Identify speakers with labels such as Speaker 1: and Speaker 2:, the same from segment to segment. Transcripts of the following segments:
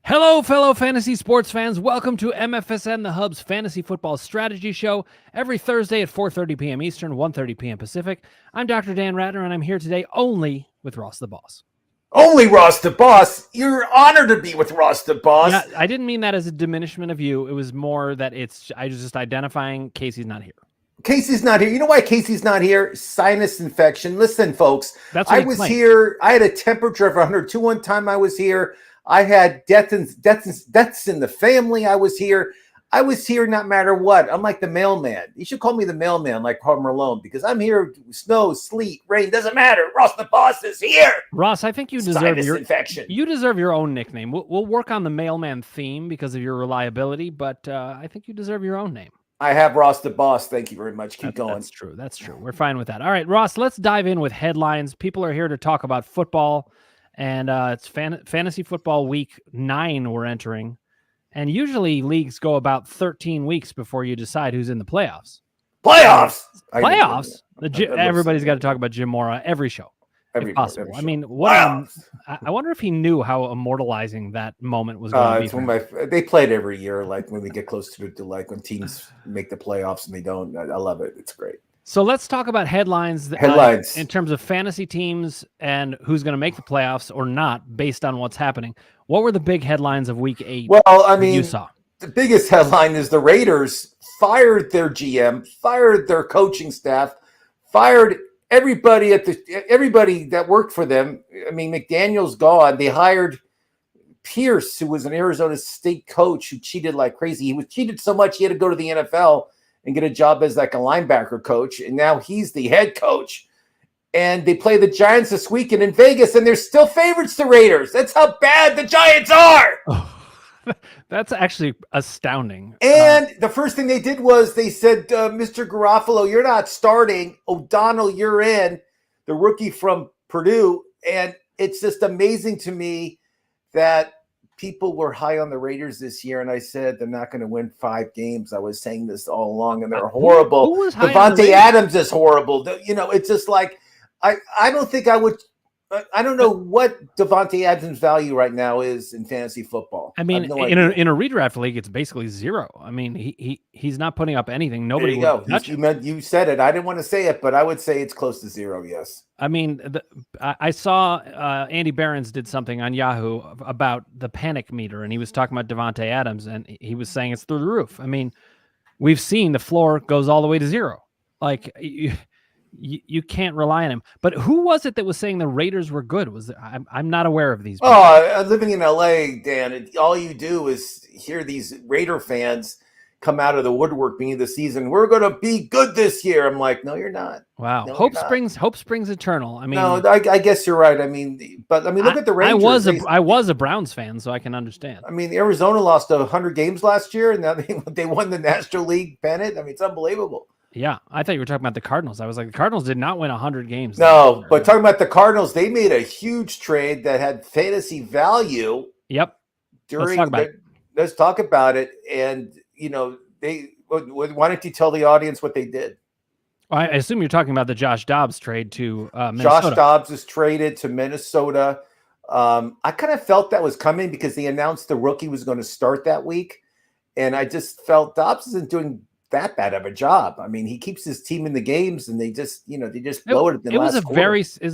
Speaker 1: Hello, fellow fantasy sports fans. Welcome to MFSN, the Hub's fantasy football strategy show, every Thursday at 4:30 p.m. Eastern, 1:30 p.m. Pacific. I'm Dr. Dan Ratner, and I'm here today only with Ross the Boss.
Speaker 2: Only Ross the Boss? You're honored to be with Ross the Boss.
Speaker 1: Yeah, I didn't mean that as a diminishment of you. It was more that I was just identifying Casey's not here.
Speaker 2: Casey's not here. You know why Casey's not here? Sinus infection. Listen, folks,
Speaker 1: I
Speaker 2: was here. I had a temperature of 102 one time I was here. I had deaths in the family. I was here no matter what. I'm like the mailman. You should call me the mailman like Home Alone because I'm here. Snow, sleet, rain, doesn't matter. Ross the Boss is here.
Speaker 1: Ross, I think you deserve
Speaker 2: infection.
Speaker 1: You deserve your own nickname. We'll work on the mailman theme because of your reliability, but I think you deserve your own name.
Speaker 2: I have Ross the Boss. Thank you very much. Keep going.
Speaker 1: That's true. We're fine with that. All right, Ross, let's dive in with headlines. People are here to talk about football. And it's fantasy football week 9 we're entering. And usually leagues go about 13 weeks before you decide who's in the playoffs.
Speaker 2: Playoffs?
Speaker 1: Everybody's got to talk about Jim Mora every show. If possible. Every show. I mean, I wonder if he knew how immortalizing that moment was going to
Speaker 2: be. They play it every year, like when we get close to like when teams make the playoffs and they don't. I love it. It's great.
Speaker 1: So let's talk about headlines in terms of fantasy teams and who's going to make the playoffs or not based on what's happening. What were the big headlines of week 8?
Speaker 2: Well, I mean,
Speaker 1: you saw?
Speaker 2: The biggest headline is the Raiders fired their GM, fired their coaching staff, fired everybody that worked for them. I mean, McDaniel's gone. They hired Pierce, who was an Arizona State coach who cheated like crazy. He was cheated so much he had to go to the NFL and get a job as like a linebacker coach. And now he's the head coach. And they play the Giants this weekend in Vegas, and they're still favorites to Raiders. That's how bad the Giants are.
Speaker 1: Oh, that's actually astounding.
Speaker 2: And the first thing they did was they said, Mr. Garofalo, you're not starting. O'Donnell, you're in, the rookie from Purdue. And it's just amazing to me that people were high on the Raiders this year, and I said they're not going to win 5 games. I was saying this all along, and they're horrible. Devontae Adams is horrible. You know, it's just like I don't think I would. I don't know what Devontae Adams' value right now is in fantasy football.
Speaker 1: I mean, in a redraft league, it's basically 0. I mean, he's not putting up anything. Nobody will touch him.
Speaker 2: You said it. I didn't want to say it, but I would say it's close to 0. Yes.
Speaker 1: I mean, I saw Andy Behrens did something on Yahoo about the panic meter, and he was talking about Devontae Adams, and he was saying it's through the roof. I mean, we've seen the floor goes all the way to 0. Like you can't rely on him. But who was it that was saying the Raiders were good? I'm not aware of these people.
Speaker 2: Oh, living in LA, Dan, all you do is hear these Raider fans come out of the woodwork beginning of the season. We're going to be good this year. I'm like, no, you're not.
Speaker 1: Wow.
Speaker 2: No,
Speaker 1: Hope springs eternal. I mean,
Speaker 2: no, I guess you're right. I mean, look at the Rangers.
Speaker 1: I was a Browns fan, so I can understand.
Speaker 2: I mean, Arizona lost 100 games last year, and now they won the National League pennant. I mean, it's unbelievable.
Speaker 1: Yeah, I thought you were talking about the Cardinals. I was like, the Cardinals did not win 100 games.
Speaker 2: No, but talking about the Cardinals, they made a huge trade that had fantasy value.
Speaker 1: Yep.
Speaker 2: Let's talk about it. And, you know, why don't you tell the audience what they did?
Speaker 1: Well, I assume you're talking about the Josh Dobbs trade to Minnesota.
Speaker 2: Josh Dobbs is traded to Minnesota. I kind of felt that was coming because they announced the rookie was going to start that week. And I just felt Dobbs isn't doing that bad of a job. I mean, he keeps his team in the games, and they just blow it. It was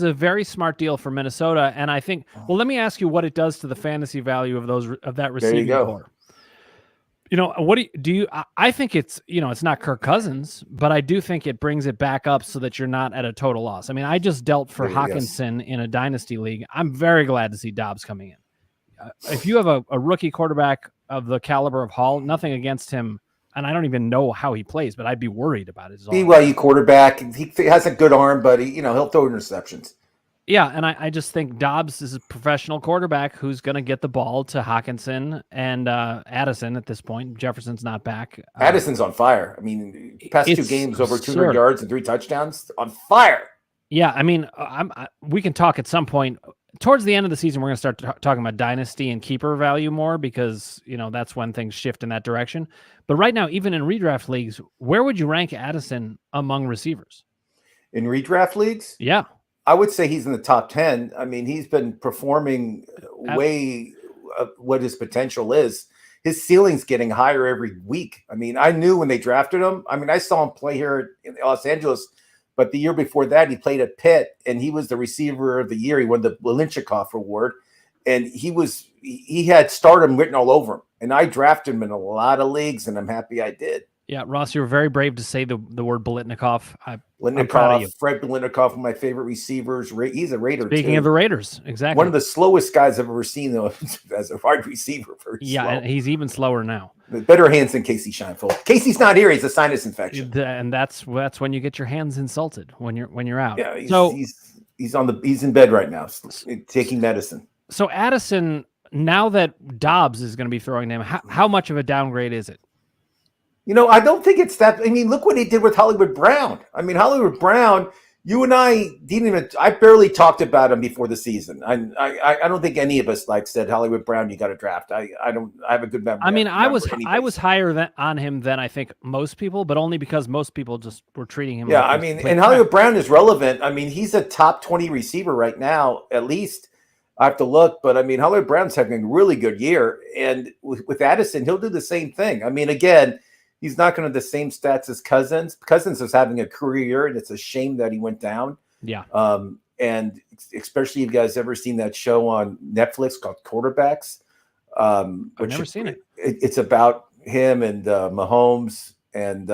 Speaker 1: a very smart deal for Minnesota, and I think. Well, let me ask you what it does to the fantasy value of that receiving core. You know, what do you? I think it's it's not Kirk Cousins, but I do think it brings it back up so that you're not at a total loss. I mean, I just dealt for Hawkinson in a dynasty league. I'm very glad to see Dobbs coming in. If you have a rookie quarterback of the caliber of Hall, nothing against him. And I don't even know how he plays, but I'd be worried about it.
Speaker 2: BYU quarterback. He has a good arm, but he'll throw interceptions.
Speaker 1: Yeah, and I just think Dobbs is a professional quarterback who's going to get the ball to Hawkinson and Addison at this point. Jefferson's not back.
Speaker 2: Addison's on fire. I mean, past 2 games, over 200 yards and 3 touchdowns. On fire.
Speaker 1: Yeah, I mean, we can talk at some point. Towards the end of the season, we're going to start talking about dynasty and keeper value more because, that's when things shift in that direction. But right now, even in redraft leagues, where would you rank Addison among receivers?
Speaker 2: In redraft leagues?
Speaker 1: Yeah.
Speaker 2: I would say he's in the top 10. I mean, he's been performing way what his potential is. His ceiling's getting higher every week. I mean, I knew when they drafted him. I mean, I saw him play here in Los Angeles, but the year before that, he played at Pitt, and he was the receiver of the year. He won the Linchenkoff Award, and he had stardom written all over him. And I drafted him in a lot of leagues, and I'm happy I did.
Speaker 1: Yeah, Ross, you were very brave to say the word Biletnikoff. I'm proud of you.
Speaker 2: Fred Biletnikoff, one of my favorite receivers. He's a Raider.
Speaker 1: Speaking of the Raiders, exactly.
Speaker 2: One of the slowest guys I've ever seen, though, as a wide receiver.
Speaker 1: Yeah, and he's even slower now.
Speaker 2: Better hands than Casey Scheinfeld. Casey's not here; he's a sinus infection,
Speaker 1: and that's when you get your hands insulted when you're out.
Speaker 2: Yeah, he's in bed right now, taking medicine.
Speaker 1: So Addison, now that Dobbs is going to be throwing them, how much of a downgrade is it?
Speaker 2: I don't think it's that. I mean, look what he did with Hollywood Brown. I mean, Hollywood Brown, you and I didn't even. I barely talked about him before the season. I don't think any of us said Hollywood Brown, you got to draft. I don't. I have a good memory.
Speaker 1: I mean, I was higher on him than I think most people, but only because most people just were treating him.
Speaker 2: Yeah, I mean, and Hollywood Brown is relevant. I mean, he's a top 20 receiver right now, at least. I have to look, but I mean, Hollywood Brown's having a really good year, and with Addison, he'll do the same thing. I mean, again. He's not going to have the same stats as Cousins. Cousins is having a career year, and it's a shame that he went down.
Speaker 1: Yeah.
Speaker 2: And especially if you guys ever seen that show on Netflix called Quarterbacks.
Speaker 1: I've never seen it.
Speaker 2: It's about him and Mahomes and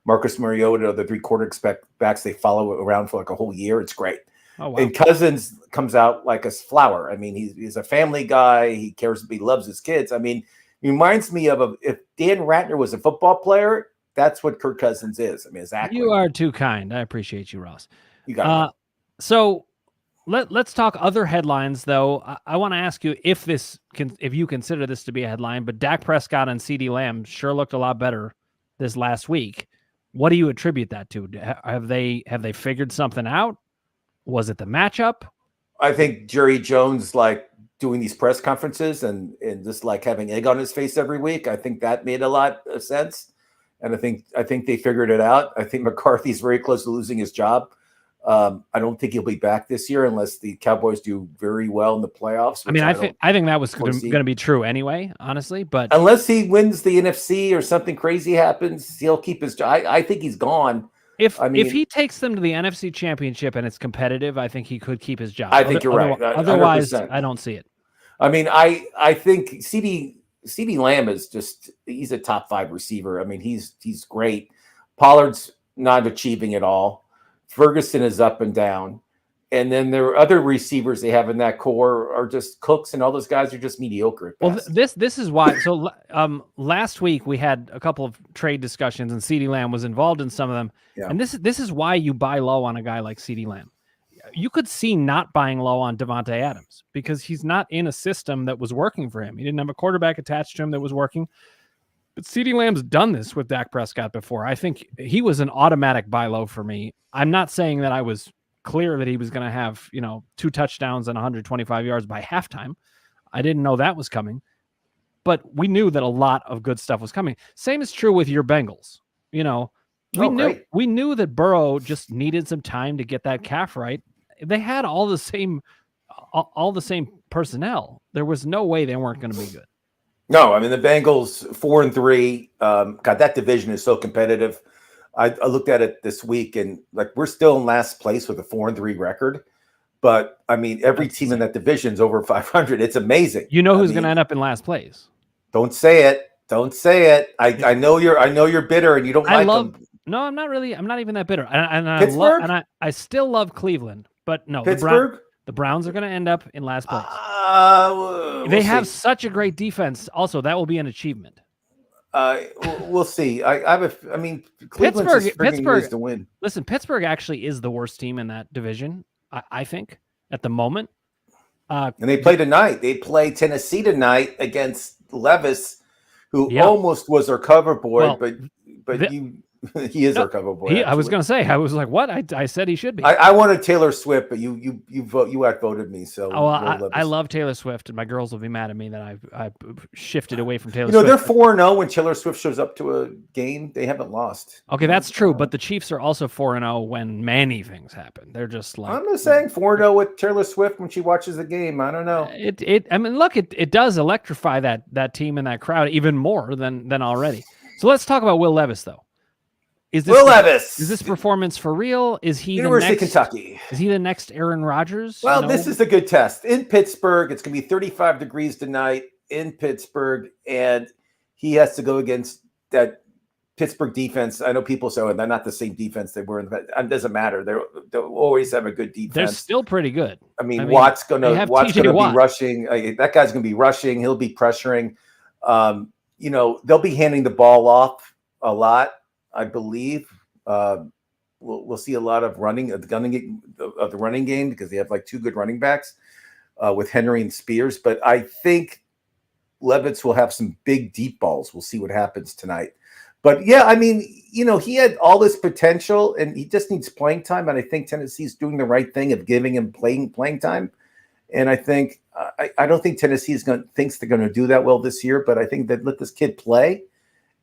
Speaker 2: Marcus Mariota, the 3 quarterbacks. They follow around for like a whole year. It's great.
Speaker 1: Oh, wow.
Speaker 2: And Cousins comes out like a flower. I mean, he's a family guy. He cares. He loves his kids. I mean, reminds me of if Dan Ratner was a football player, that's what Kirk Cousins is. I mean, exactly.
Speaker 1: You are too kind. I appreciate you, Ross.
Speaker 2: You got it.
Speaker 1: So let's talk other headlines, though. I want to ask you if you consider this to be a headline, but Dak Prescott and CeeDee Lamb sure looked a lot better this last week. What do you attribute that to? Have they figured something out? Was it the matchup?
Speaker 2: I think Jerry Jones doing these press conferences and just having egg on his face every week. I think that made a lot of sense. And I think they figured it out. I think McCarthy's very close to losing his job. I don't think he'll be back this year unless the Cowboys do very well in the playoffs.
Speaker 1: I mean, I think that was going to be true anyway, honestly, but
Speaker 2: unless he wins the NFC or something crazy happens, he'll keep his job. I think he's gone.
Speaker 1: If he takes them to the NFC Championship and it's competitive, I think he could keep his job.
Speaker 2: I think you're right.
Speaker 1: Otherwise, 100%. I don't see it.
Speaker 2: I mean, I think CeeDee Lamb is he's a top 5 receiver. I mean, he's great. Pollard's not achieving it all. Ferguson is up and down. And then there are other receivers they have in that core are just Cooks, and all those guys are just mediocre.
Speaker 1: Well, this is why. So last week we had a couple of trade discussions, and CeeDee Lamb was involved in some of them. Yeah. And this is why you buy low on a guy like CeeDee Lamb. You could see not buying low on Devontae Adams because he's not in a system that was working for him. He didn't have a quarterback attached to him that was working. But CeeDee Lamb's done this with Dak Prescott before. I think he was an automatic buy low for me. I'm not saying that I was clear that he was going to have, 2 touchdowns and 125 yards by halftime. I didn't know that was coming. But we knew that a lot of good stuff was coming. Same is true with your Bengals. We knew that Burrow just needed some time to get that calf right. They had all the same personnel. There was no way they weren't going to be good.
Speaker 2: No, I mean the Bengals 4-3. God, that division is so competitive. I looked at it this week, and we're still in last place with a 4-3 record. But I mean, every team in that division is over 500. It's amazing.
Speaker 1: You know who's going to end up in last place?
Speaker 2: Don't say it. Don't say it. I know you're bitter and you don't like them.
Speaker 1: No, I'm not really. I'm not even that bitter. And I still love Cleveland. But no,
Speaker 2: Pittsburgh?
Speaker 1: The Browns are going to end up in last place.
Speaker 2: They
Speaker 1: have such a great defense. Also, that will be an achievement.
Speaker 2: We'll see. I mean, Cleveland's Pittsburgh to win.
Speaker 1: Listen, Pittsburgh actually is the worst team in that division. I think at the moment.
Speaker 2: And they play tonight. They play Tennessee tonight against Levis, who almost was their cover boy. He is our cover boy.
Speaker 1: I was going to say, I was like, what? I said he should be.
Speaker 2: I wanted Taylor Swift, but you outvoted me. So
Speaker 1: I love Taylor Swift, and my girls will be mad at me that I shifted away from Taylor.
Speaker 2: Swift. They're 4-0 when Taylor Swift shows up to a game. They haven't lost.
Speaker 1: Okay, that's true, but the Chiefs are also 4-0 when many things happen. They're just like,
Speaker 2: I'm just saying 4-0 with Taylor Swift when she watches the game. I don't know.
Speaker 1: I mean, look, it does electrify that team and that crowd even more than already. So let's talk about Will Levis, though. Will Levis. Is this performance for real? Is he
Speaker 2: University of Kentucky?
Speaker 1: Is he the next Aaron Rodgers?
Speaker 2: Well, this is a good test. In Pittsburgh, it's going to be 35 degrees tonight in Pittsburgh, and he has to go against that Pittsburgh defense. I know people say they're not the same defense they were in the. It doesn't matter. They'll always have a good defense.
Speaker 1: They're still pretty good.
Speaker 2: I mean Watt's going to be rushing. That guy's going to be rushing. He'll be pressuring. They'll be handing the ball off a lot. I believe we'll see a lot of running of the running game because they have like two good running backs with Henry and Spears. But I think Levis will have some big deep balls. We'll see what happens tonight. But yeah, I mean, he had all this potential and he just needs playing time. And I think Tennessee's doing the right thing of giving him playing time. And I think I don't think Tennessee thinks they're going to do that well this year. But I think that let this kid play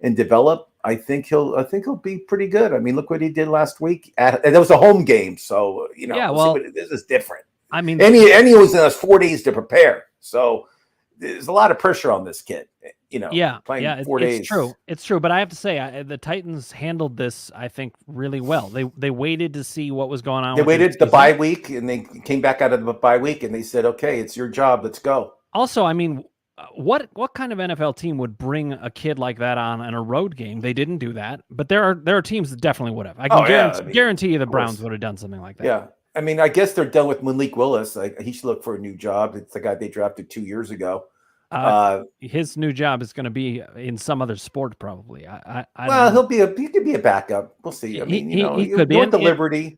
Speaker 2: and develop. I think he'll be pretty good. I mean, look what he did last week. And it was a home game, so this is different.
Speaker 1: I mean,
Speaker 2: and he was in us 4 days to prepare, so there's a lot of pressure on this kid. Playing 4 days.
Speaker 1: It's true. But I have to say, the Titans handled this, I think, really well. They waited to see what was going on.
Speaker 2: They waited the bye week, and they came back out of the bye week, and they said, "Okay, it's your job. Let's go."
Speaker 1: Also, I mean, what kind of NFL team would bring a kid like that on in a road game? They didn't do that, but there are teams that definitely would have. I can guarantee you the Browns would have done something like that.
Speaker 2: Yeah, I mean, I guess they're done with Malik Willis. He should look for a new job. It's the guy they drafted 2 years ago.
Speaker 1: His new job is going to be in some other sport, probably.
Speaker 2: He could be a backup. We'll see. I mean, he could be. He went to Liberty.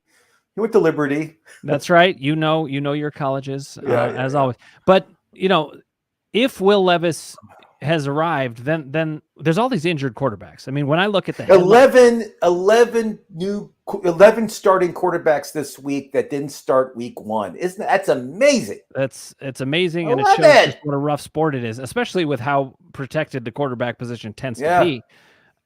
Speaker 2: He went to Liberty.
Speaker 1: That's right. You know your colleges as always. But if Will Levis has arrived, then there's all these injured quarterbacks. I mean, when I look at the
Speaker 2: 11 starting quarterbacks this week that didn't start week 1. That's amazing?
Speaker 1: It's amazing, and it shows just what a rough sport it is, especially with how protected the quarterback position tends to be.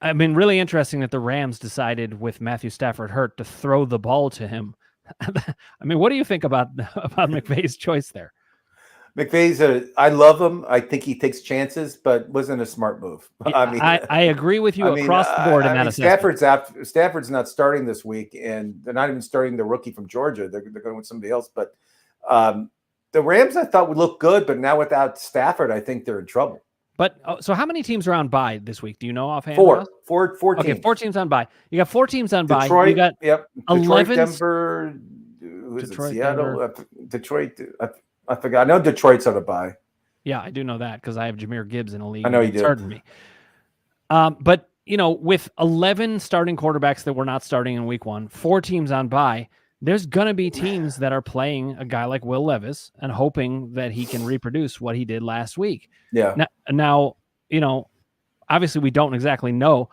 Speaker 1: I mean, really interesting that the Rams decided with Matthew Stafford hurt to throw the ball to him. I mean, what do you think about McVay's choice there?
Speaker 2: McVay's I love him. I think he takes chances, but wasn't a smart move. I mean,
Speaker 1: I agree with you across the board in that assessment.
Speaker 2: Stafford's not starting this week, and they're not even starting the rookie from Georgia. They're going with somebody else. But the Rams, I thought, would look good, but now without Stafford, I think they're in trouble.
Speaker 1: But so how many teams are on bye this week? Do you know offhand?
Speaker 2: Four teams.
Speaker 1: Okay, 4 teams on bye. You got 4 teams on bye.
Speaker 2: Detroit,
Speaker 1: you got
Speaker 2: Detroit,
Speaker 1: 11,
Speaker 2: Denver, Seattle, Detroit. I forgot. I know Detroit's on a bye.
Speaker 1: Yeah, I do know that because I have Jahmyr Gibbs in a league.
Speaker 2: I know you do.
Speaker 1: Hurting me. But with 11 starting quarterbacks that were not starting in week 1, 4 teams on bye, there's going to be teams that are playing a guy like Will Levis and hoping that he can reproduce what he did last week.
Speaker 2: Yeah.
Speaker 1: Now, obviously we don't exactly know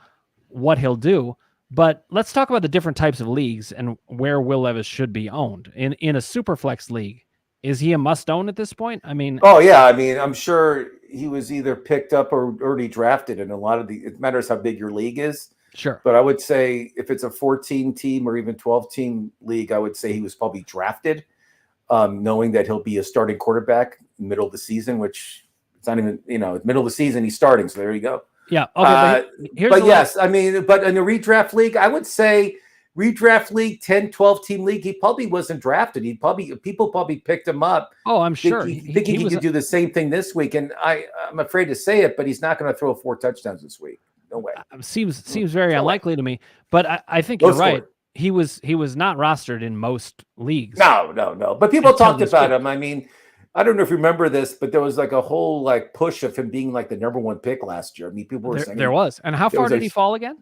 Speaker 1: what he'll do, but let's talk about the different types of leagues and where Will Levis should be owned. In a Superflex league, is he a must-own at this point? I mean...
Speaker 2: Oh, yeah. I mean, I'm sure he was either picked up or already drafted in a lot of it matters how big your league is.
Speaker 1: Sure.
Speaker 2: But I would say if it's a 14-team or even 12-team league, I would say he was probably drafted, knowing that he'll be a starting quarterback in the middle of the season, which it's not even, middle of the season, he's starting. So there you go.
Speaker 1: Yeah. Okay.
Speaker 2: But yes, I mean, but in a redraft league, I would say redraft league, 10, 12-team league, he probably wasn't drafted. People probably picked him up.
Speaker 1: Oh, I'm sure.
Speaker 2: Thinking he could do the same thing this week. And I'm afraid to say it, but he's not going to throw 4 touchdowns this week. No way.
Speaker 1: Seems very unlikely to me. But I think you're right. He was not rostered in most leagues.
Speaker 2: No. But people talked about him. I mean, I don't know if you remember this, but there was like a whole push of him being like the number 1 pick last year. I mean, people were saying
Speaker 1: there was. And how far did he fall again?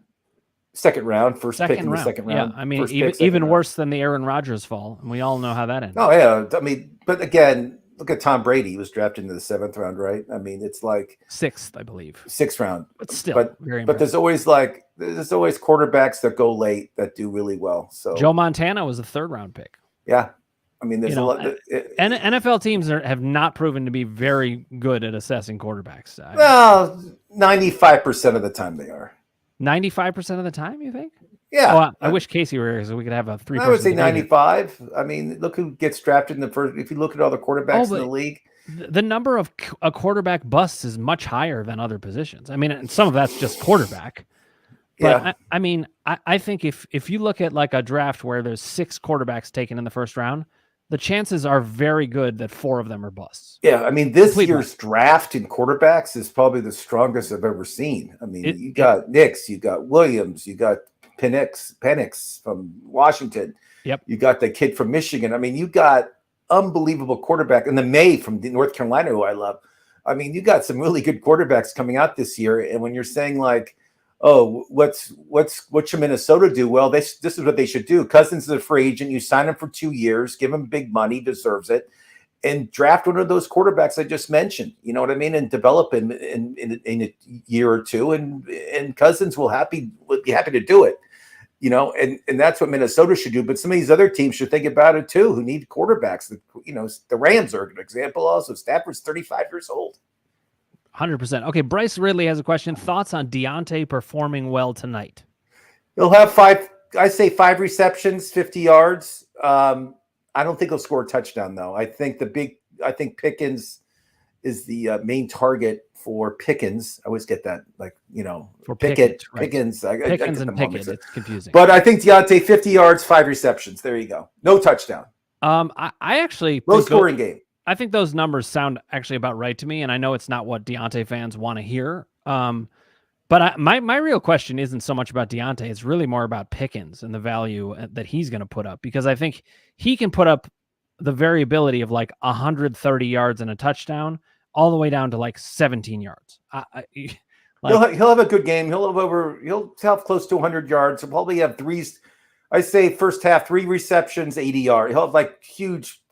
Speaker 2: Second round, first pick in the second round.
Speaker 1: Yeah, I mean, even worse than the Aaron Rodgers fall, and we all know how that ended.
Speaker 2: Oh yeah, I mean, but again, look at Tom Brady. He was drafted into the 7th round, right? I mean, it's like
Speaker 1: 6th, I believe.
Speaker 2: 6th round.
Speaker 1: But still, very
Speaker 2: but there's always quarterbacks that go late that do really well. So
Speaker 1: Joe Montana was a 3rd round pick.
Speaker 2: Yeah. I mean, there's a lot.
Speaker 1: NFL teams have not proven to be very good at assessing quarterbacks.
Speaker 2: Well, 95% of the time they are.
Speaker 1: 95% of the time, you think?
Speaker 2: Yeah.
Speaker 1: Oh, I wish Casey were here so we could have a 3.
Speaker 2: I would say 95. I mean, look who gets drafted in the first. If you look at all the quarterbacks in the league,
Speaker 1: the number of a quarterback busts is much higher than other positions. I mean, and some of that's just quarterback. But yeah. I think if you look at like a draft where there's 6 quarterbacks taken in the first round, the chances are very good that 4 of them are busts.
Speaker 2: Yeah, I mean, this year's draft in quarterbacks is probably the strongest I've ever seen. I mean, you got Nix, you got Williams, you got Penix from Washington.
Speaker 1: Yep.
Speaker 2: You got the kid from Michigan. I mean, you got unbelievable quarterback. And the May from North Carolina, who I love. I mean, you got some really good quarterbacks coming out this year. And when you're saying like, oh, what should Minnesota do? Well, this is what they should do. Cousins is a free agent. You sign him for 2 years, give him big money, deserves it, and draft one of those quarterbacks I just mentioned. You know what I mean? And develop him in a year or two, and Cousins will be happy to do it. You know, and that's what Minnesota should do. But some of these other teams should think about it too, who need quarterbacks. You know, the Rams are an example. Also, Stafford's 35 years old.
Speaker 1: 100%. Okay, Bryce Ridley has a question. Thoughts on Deontay performing well tonight?
Speaker 2: He'll have 5 receptions, 50 yards. I don't think he'll score a touchdown, though. I think Pickens is the main target for Pickens. I always get that, like, you know,
Speaker 1: for
Speaker 2: Pickett,
Speaker 1: right.
Speaker 2: Pickens.
Speaker 1: Pickens and Pickett. It's confusing.
Speaker 2: But I think Deontay, 50 yards, 5 receptions. There you go. No touchdown.
Speaker 1: I actually
Speaker 2: low scoring game.
Speaker 1: I think those numbers sound actually about right to me, and I know it's not what Deontay fans want to hear. But my real question isn't so much about Deontay. It's really more about Pickens and the value that he's going to put up, because I think he can put up the variability of like 130 yards and a touchdown all the way down to like 17 yards.
Speaker 2: He'll have a good game. He'll have close to 100 yards. He'll probably have I say first half, 3 receptions, 80 yards. He'll have like huge,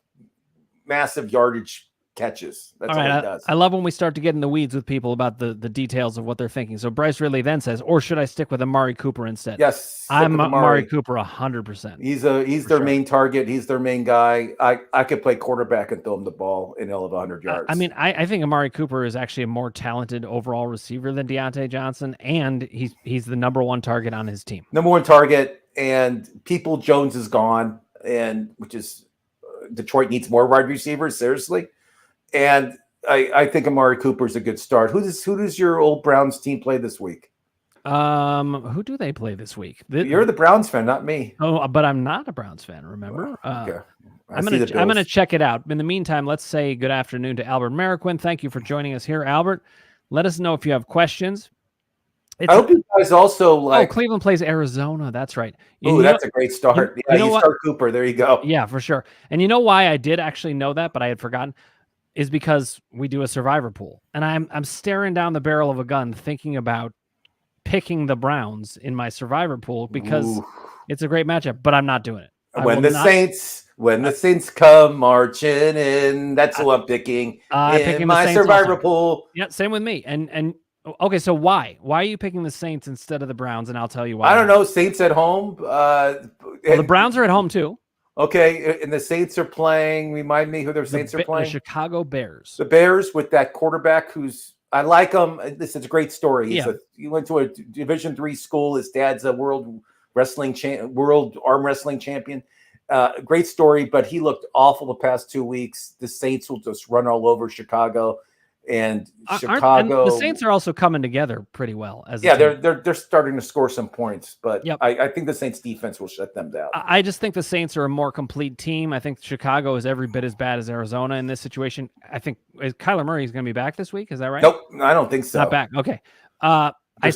Speaker 2: massive yardage catches. That's all he does.
Speaker 1: I love when we start to get in the weeds with people about the details of what they're thinking. So Bryce Ridley then says, or should I stick with Amari Cooper instead?
Speaker 2: Yes.
Speaker 1: I'm Amari Cooper 100%.
Speaker 2: He's their main target. He's their main guy. I could play quarterback and throw him the ball and he'll have 100 yards.
Speaker 1: I mean, I think Amari Cooper is actually a more talented overall receiver than Deontay Johnson, and he's the number 1 target on his team.
Speaker 2: Number 1 target, and People Jones is gone, and which is Detroit needs more wide receivers, seriously. And I think Amari Cooper is a good start. Who does your old Browns team play this week?
Speaker 1: Who do they play this week?
Speaker 2: You're the Browns fan, not me.
Speaker 1: Oh, but I'm not a Browns fan, remember?
Speaker 2: Okay.
Speaker 1: I'm gonna check it out. In the meantime, let's say good afternoon to Albert Mariquin. Thank you for joining us here, Albert. Let us know if you have questions.
Speaker 2: I hope you guys also like.
Speaker 1: Oh, Cleveland plays Arizona. That's right.
Speaker 2: Oh, that's a great start. You start Cooper. There you go.
Speaker 1: Yeah, for sure. And you know why I did actually know that, but I had forgotten, is because we do a survivor pool, and I'm staring down the barrel of a gun, thinking about picking the Browns in my survivor pool because it's a great matchup. But I'm not doing it.
Speaker 2: When the Saints come marching in, that's who I'm picking.
Speaker 1: Picking
Speaker 2: my survivor pool.
Speaker 1: Yeah, same with me. And okay, so why are you picking the Saints instead of the Browns? And I'll tell you why.
Speaker 2: I don't know. Saints at home.
Speaker 1: The Browns are at home too.
Speaker 2: Okay, and the Saints are playing. Remind me who their Saints are playing.
Speaker 1: The Chicago Bears.
Speaker 2: The Bears with that quarterback I like him. This is a great story. He went to a Division III school. His dad's a world arm wrestling champion. Great story, but he looked awful the past 2 weeks. The Saints will just run all over Chicago. And Chicago,
Speaker 1: and the Saints are also coming together pretty well.
Speaker 2: They're starting to score some points, but
Speaker 1: yep.
Speaker 2: I think the Saints defense will shut them down.
Speaker 1: I just think the Saints are a more complete team. I think Chicago is every bit as bad as Arizona in this situation. I think Kyler Murray is going to be back this week. Is that right?
Speaker 2: Nope, I don't think so.
Speaker 1: Not back. Okay.
Speaker 2: They're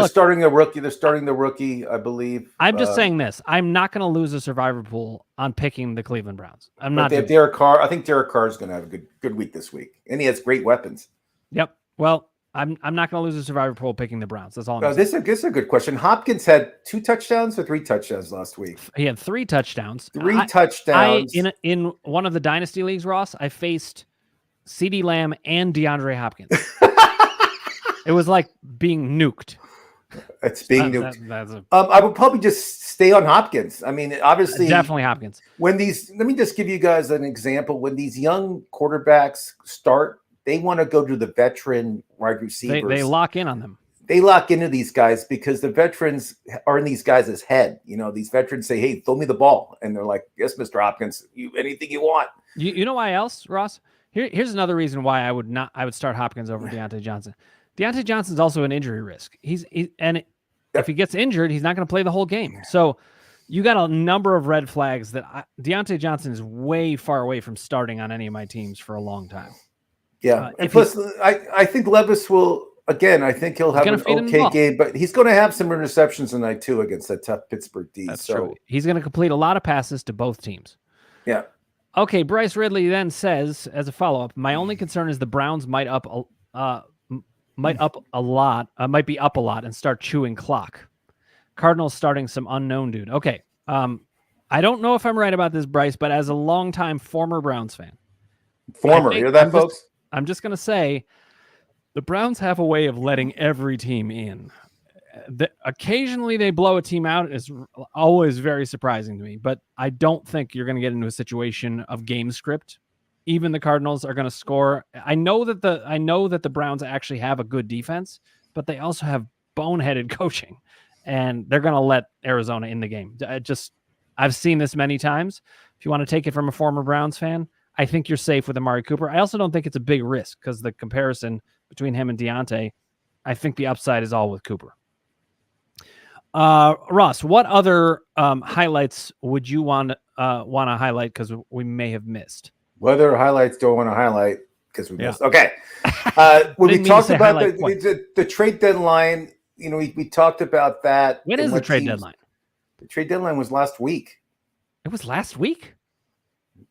Speaker 2: starting a rookie. They're starting the rookie, I believe.
Speaker 1: I'm just saying this. I'm not going to lose a survivor pool on picking the Cleveland Browns. I'm not.
Speaker 2: They have Derek Carr. I think Derek Carr is going to have a good week this week, and he has great weapons.
Speaker 1: Yep. Well, I'm not going to lose a survivor pool picking the Browns. That's all.
Speaker 2: This is a good question. Hopkins had 2 touchdowns or 3 touchdowns last week.
Speaker 1: He had 3 touchdowns.
Speaker 2: 3 touchdowns.
Speaker 1: In one of the dynasty leagues, Ross, I faced CeeDee Lamb, and DeAndre Hopkins. It was like being nuked.
Speaker 2: It's being nuked. I would probably just stay on Hopkins. I mean, obviously,
Speaker 1: definitely Hopkins.
Speaker 2: Let me just give you guys an example. When these young quarterbacks start, they want to go to the veteran wide receivers.
Speaker 1: They lock in on them.
Speaker 2: They lock into these guys because the veterans are in these guys' head. These veterans say, "Hey, throw me the ball," and they're like, "Yes, Mr. Hopkins, anything you want."
Speaker 1: You know why else, Ross? Here's another reason why I would start Hopkins over Deontay Johnson. Deontay Johnson's also an injury risk. If he gets injured, he's not going to play the whole game. So you got a number of red flags that Deontay Johnson is way far away from starting on any of my teams for a long time.
Speaker 2: Yeah, and plus, I think Levis will. Again, I think he'll have an okay game, but he's going to have some interceptions tonight too against that tough Pittsburgh D.
Speaker 1: That's true. He's going to complete a lot of passes to both teams.
Speaker 2: Yeah.
Speaker 1: Okay, Bryce Ridley then says, as a follow-up, my only concern is the Browns might be up a lot and start chewing clock. Cardinals starting some unknown dude. Okay, I don't know if I'm right about this, Bryce, but as a longtime former Browns fan,
Speaker 2: hear that, folks?
Speaker 1: I'm just going to say, the Browns have a way of letting every team in. Occasionally they blow a team out. It's always very surprising to me, but I don't think you're going to get into a situation of game script. Even the Cardinals are going to score. I know that the Browns actually have a good defense, but they also have boneheaded coaching, and they're going to let Arizona in the game. I've seen this many times. If you want to take it from a former Browns fan, I think you're safe with Amari Cooper. I also don't think it's a big risk because the comparison between him and Deontay, I think the upside is all with Cooper. Ross, what other highlights would you want to highlight because we may have missed?
Speaker 2: What other highlights do I want to highlight because we missed? Okay. When we talked about the trade deadline, we talked about that.
Speaker 1: When is the trade deadline?
Speaker 2: The trade deadline was last week.
Speaker 1: It was last week?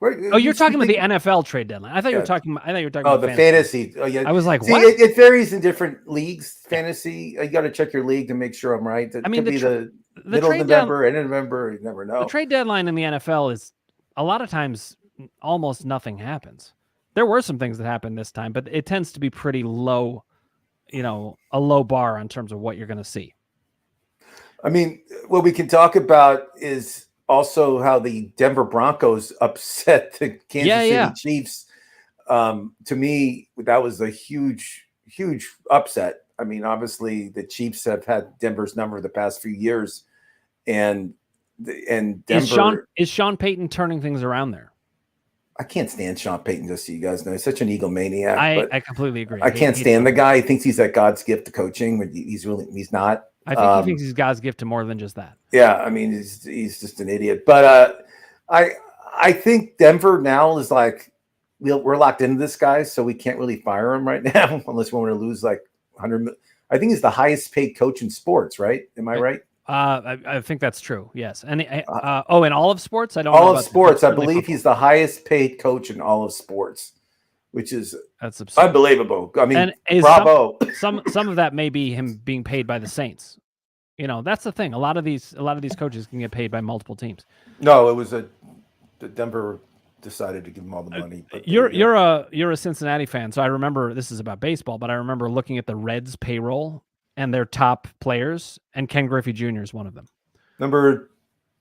Speaker 1: You're talking about the NFL trade deadline. I thought you were talking about
Speaker 2: the fantasy. Oh, yeah.
Speaker 1: I was like,
Speaker 2: see,
Speaker 1: what?
Speaker 2: It varies in different leagues. Fantasy, you got to check your league to make sure I'm right. It could be the middle of November, end of November. You never know.
Speaker 1: The trade deadline in the NFL is a lot of times almost nothing happens. There were some things that happened this time, but it tends to be pretty low, a low bar in terms of what you're going to see.
Speaker 2: I mean, what we can talk about is also how the Denver Broncos upset the Kansas City Chiefs. To me, that was a huge, huge upset. I mean, obviously, the Chiefs have had Denver's number the past few years, and Denver
Speaker 1: is Sean Payton turning things around there.
Speaker 2: I can't stand Sean Payton, just so you guys know. He's such an egomaniac.
Speaker 1: I completely agree.
Speaker 2: I can't stand the guy. He thinks he's at God's gift to coaching, but he's not.
Speaker 1: I think he thinks he's God's gift to more than just that.
Speaker 2: Yeah, I mean, he's just an idiot. But I think Denver now is like, we're locked into this guy, so we can't really fire him right now unless we want to lose like 100 million. I think he's the highest paid coach in sports, right? Am I right?
Speaker 1: I think that's true. Yes. And in all of sports, I don't know.
Speaker 2: All of sports, I believe he's the highest paid coach in all of sports, which is
Speaker 1: that's absurd.
Speaker 2: Unbelievable. I mean, bravo.
Speaker 1: Some of that may be him being paid by the Saints. That's the thing. A lot of these coaches can get paid by multiple teams.
Speaker 2: No, it was the Denver decided to give him all the money. But
Speaker 1: you're a Cincinnati fan, so I remember this is about baseball, but I remember looking at the Reds payroll and their top players, and Ken Griffey Jr. is one of them.
Speaker 2: Number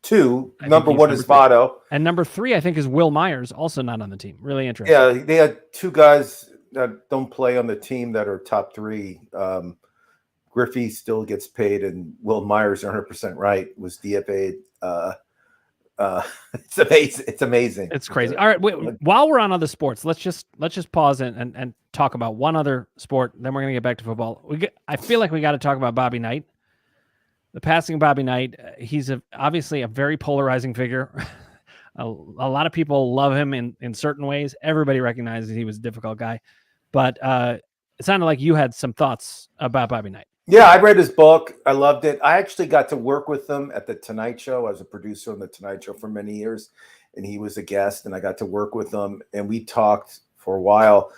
Speaker 2: 2, number 1 is Votto,
Speaker 1: and number 3 I think is Will Myers, also not on the team. Really interesting.
Speaker 2: Yeah, they had 2 guys that don't play on the team that are top 3. Griffey still gets paid, and Will Myers, 100% right, was DFA'd. It's amazing. It's amazing.
Speaker 1: It's crazy. All right, while we're on other sports, let's just pause and talk about one other sport. Then we're gonna get back to football. I feel like we got to talk about Bobby Knight. The passing of Bobby Knight. He's obviously a very polarizing figure. A lot of people love him in certain ways. Everybody recognizes he was a difficult guy, but it sounded like you had some thoughts about Bobby Knight.
Speaker 2: Yeah, I read his book. I loved it. I actually got to work with him at the Tonight Show. I was a producer on the Tonight Show for many years, and he was a guest, and I got to work with him, and we talked for a while,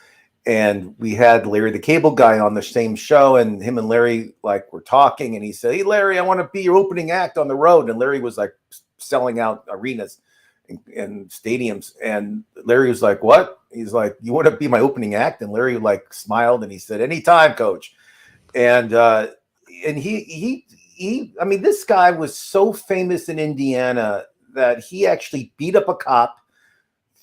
Speaker 2: and we had Larry the Cable Guy on the same show, and him and Larry were talking, and he said, "Hey, Larry, I want to be your opening act on the road," and Larry was selling out arenas and stadiums, and Larry was like, "What?" He's like, you want to be my opening act? And Larry like smiled and he said, anytime, coach. And he, I mean, this guy was so famous in Indiana that he actually beat up a cop,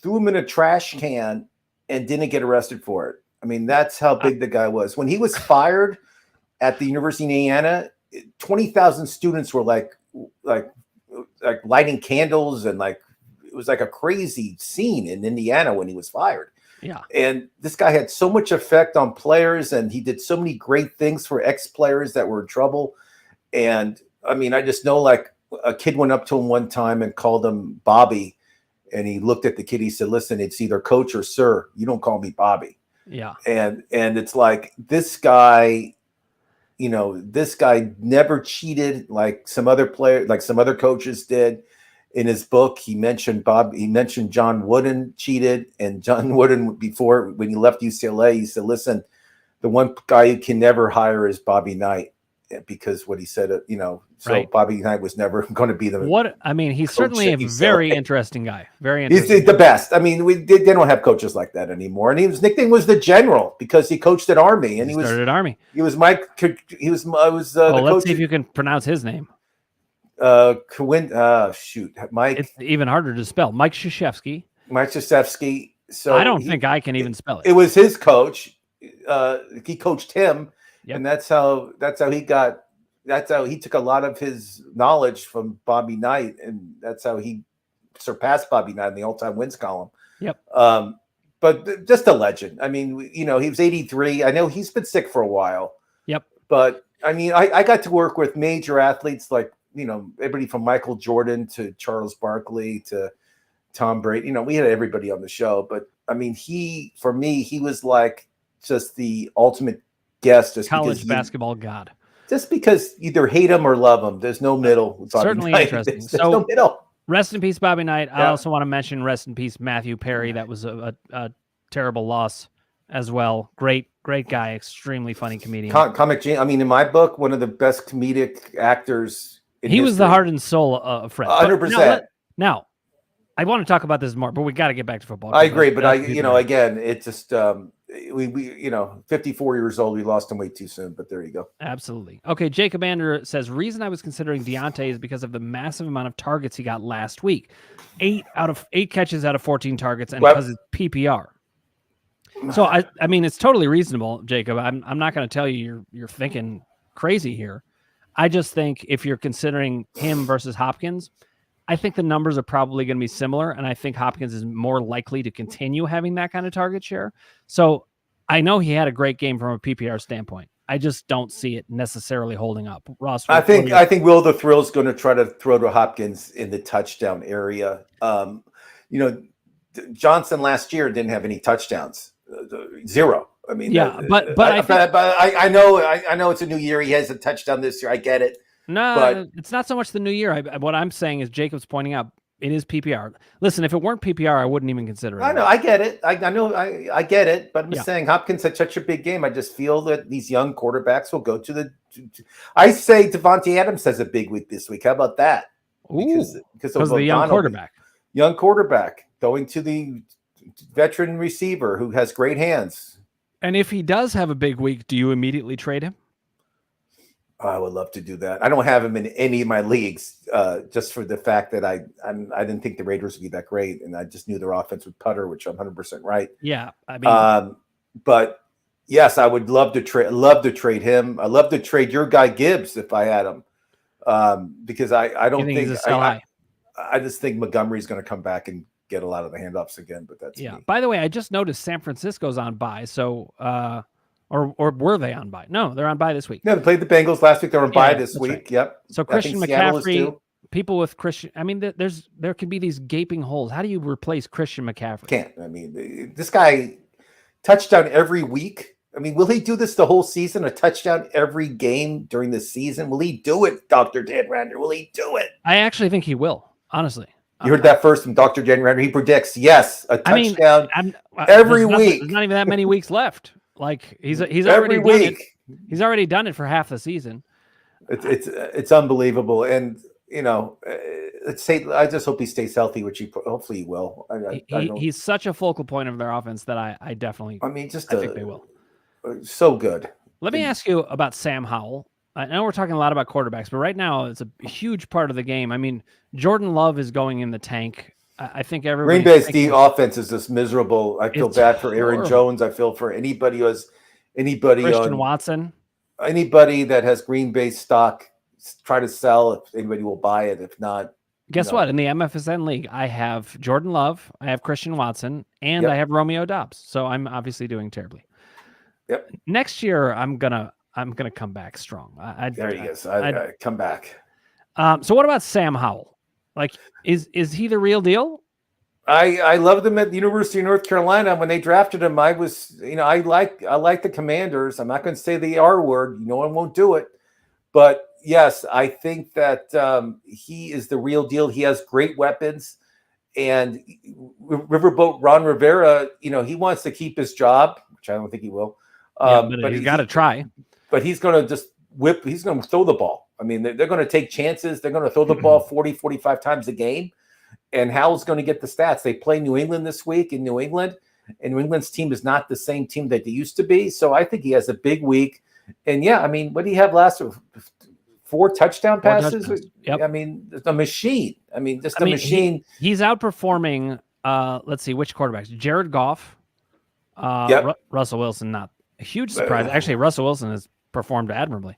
Speaker 2: threw him in a trash can, and didn't get arrested for it. I mean, that's how big the guy was. When he was fired at the University of Indiana, 20,000 students were like lighting candles, and like it was like a crazy scene in Indiana when he was fired.
Speaker 1: Yeah. And
Speaker 2: this guy had so much effect on players, and he did so many great things for ex-players that were in trouble. And I mean, I just know like a kid went up to him one time and called him Bobby. And he looked at the kid. He said, listen, it's either coach or sir. You don't call me Bobby.
Speaker 1: Yeah.
Speaker 2: And it's like this guy, you know, this guy never cheated like some other player, like some other coaches did. In his book, he mentioned John Wooden cheated, and John Wooden, before when he left UCLA, he said, listen, the one guy you can never hire is Bobby Knight, because what he said, you know, so right. Bobby Knight was never going to be the
Speaker 1: what I mean. He's certainly a very interesting guy. Very interesting.
Speaker 2: He's the best. I mean, they don't have coaches like that anymore. And his nickname was the General because he coached at Army, and he started at
Speaker 1: Army.
Speaker 2: He was Mike. He was.
Speaker 1: Let's see if you can pronounce his name.
Speaker 2: Mike.
Speaker 1: It's even harder to spell. Mike Krzyzewski.
Speaker 2: So
Speaker 1: I don't think I can even spell it.
Speaker 2: It was his coach. He coached him, and that's how he got. That's how he took a lot of his knowledge from Bobby Knight, and that's how he surpassed Bobby Knight in the all-time wins column.
Speaker 1: Yep.
Speaker 2: But just a legend. I mean, you know, he was 83. I know he's been sick for a while.
Speaker 1: Yep.
Speaker 2: But I mean, I got to work with major athletes like, you know, everybody from Michael Jordan to Charles Barkley to Tom Brady. You know, we had everybody on the show. But I mean, for me, he was like just the ultimate guest. Just
Speaker 1: college basketball god.
Speaker 2: Just because either hate him or love him. There's no middle.
Speaker 1: Certainly interesting.
Speaker 2: There's no middle.
Speaker 1: Rest in peace, Bobby Knight. Yeah. I also want to mention rest in peace, Matthew Perry. That was a terrible loss as well. Great guy. Extremely funny comedian.
Speaker 2: Comic genius. I mean, in my book, one of the best comedic actors.
Speaker 1: He was the heart and soul of Fred.
Speaker 2: 100%.
Speaker 1: Now, I want to talk about this more, but we got to get back to football.
Speaker 2: I agree, but again, it just we 54 years old, we lost him way too soon. But there you go.
Speaker 1: Absolutely. Okay, Jacob Ander says reason I was considering Deontay is because of the massive amount of targets he got last week, 8 catches out of 14 targets, and because it's PPR. So I mean, it's totally reasonable, Jacob. I'm not going to tell you you're thinking crazy here. I just think if you're considering him versus Hopkins, I think the numbers are probably going to be similar, and I think Hopkins is more likely to continue having that kind of target share. So I know he had a great game from a PPR standpoint. I just don't see it necessarily holding up. Ross,
Speaker 2: I think Will the Thrill's going to try to throw to Hopkins in the touchdown area. Johnson last year didn't have any touchdowns, 0. I mean,
Speaker 1: yeah, but
Speaker 2: I know it's a new year. He has a touchdown this year. I get it.
Speaker 1: No, but it's not so much the new year. What I'm saying is Jacob's pointing out it is PPR. Listen, if it weren't PPR, I wouldn't even consider it.
Speaker 2: I know, I get it. I get it. But I'm just saying Hopkins had such a big game. I just feel that these young quarterbacks will go to the. I say Devontae Adams has a big week this week. How about that?
Speaker 1: Because of the young quarterback.
Speaker 2: Young quarterback going to the veteran receiver who has great hands.
Speaker 1: And if he does have a big week, do you immediately trade him?
Speaker 2: I would love to do that. I don't have him in any of my leagues, just for the fact that I didn't think the Raiders would be that great, and I just knew their offense would putter, which I'm 100% right.
Speaker 1: Yeah, I mean,
Speaker 2: but yes, I would love to trade. Love to trade him. I love to trade your guy Gibbs if I had him, because I don't think I just think Montgomery's going to come back and get a lot of the handoffs again. But that's me.
Speaker 1: By the way, I just noticed San Francisco's on bye, so. Or were they on bye? No, they're on bye this week.
Speaker 2: No, they played the Bengals last week. They're on bye this week. Right. Yep.
Speaker 1: So Christian McCaffrey, people with Christian. I mean, there can be these gaping holes. How do you replace Christian McCaffrey?
Speaker 2: Can't. I mean, this guy touchdown every week. I mean, will he do this the whole season? A touchdown every game during the season? Will he do it, Dr. Dan Rander? Will he do it?
Speaker 1: I actually think he will. Honestly.
Speaker 2: You heard that first from Dr. Dan Rander. He predicts a touchdown every week.
Speaker 1: There's not even that many weeks left. Like he's already done it. He's already done it for half the season.
Speaker 2: It's unbelievable. And let's say I just hope he stays healthy, which hopefully he will.
Speaker 1: He's such a focal point of their offense that I definitely. I think they will.
Speaker 2: So good.
Speaker 1: Let me ask you about Sam Howell. I know we're talking a lot about quarterbacks, but right now it's a huge part of the game. I mean, Jordan Love is going in the tank. I think everybody.
Speaker 2: Green Bay's offense is just miserable. I feel bad for Aaron Jones. I feel for anybody who has
Speaker 1: Christian Watson.
Speaker 2: Anybody that has Green Bay stock, try to sell. If anybody will buy it, if not,
Speaker 1: guess what? In the MFSN league, I have Jordan Love, I have Christian Watson, and I have Romeo Doubs. So I'm obviously doing terribly.
Speaker 2: Yep.
Speaker 1: Next year, I'm gonna come back strong.
Speaker 2: There he is. I come back.
Speaker 1: So what about Sam Howell? Like, is he the real deal?
Speaker 2: I loved him at the University of North Carolina. When they drafted him, I was, I like the Commanders. I'm not going to say the R word. No one won't do it. But yes, I think that he is the real deal. He has great weapons. And Riverboat Ron Rivera, he wants to keep his job, which I don't think he will.
Speaker 1: But he's got to try.
Speaker 2: But he's going to just whip. He's going to throw the ball. I mean, they're going to take chances. They're going to throw the ball 40, 45 times a game. And Howell's going to get the stats. They play New England this week in New England. And New England's team is not the same team that they used to be. So I think he has a big week. And yeah, I mean, what did he have last week? 4 touchdown passes?
Speaker 1: Yep.
Speaker 2: I mean, a machine. I mean, just a machine.
Speaker 1: He's outperforming, let's see, which quarterbacks? Jared Goff, Russell Wilson, not a huge surprise. Actually, Russell Wilson has performed admirably.